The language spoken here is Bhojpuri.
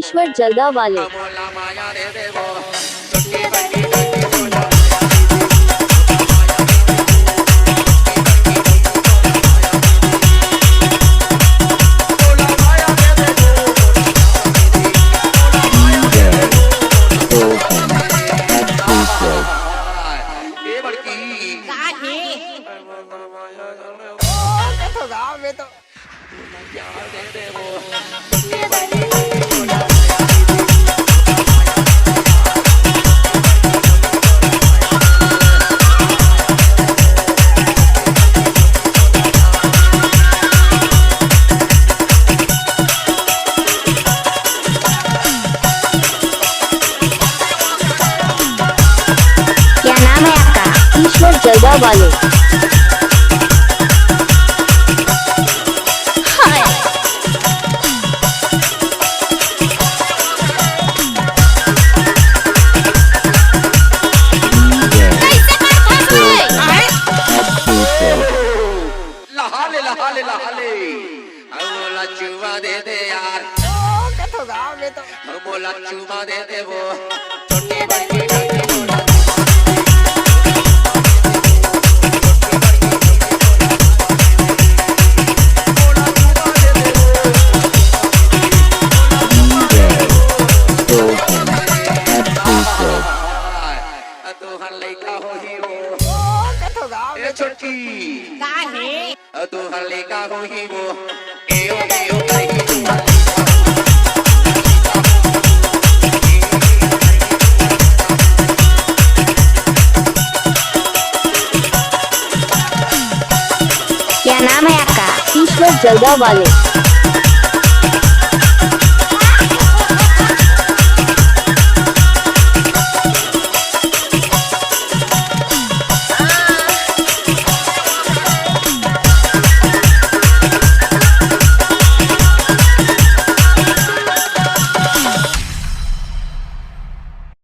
ईश्वर जलदा वाले। क्या नाम है आपका? ईश्वर जलदा वाले। मोला चुमा दे दे यार, मोला चुमा दे दे वो छोटी बड़ी छोटी तू हल्ले का हो ही वो एओ एओ कहीं क्या नाम है आपका? ईश्वर जलदा वाले।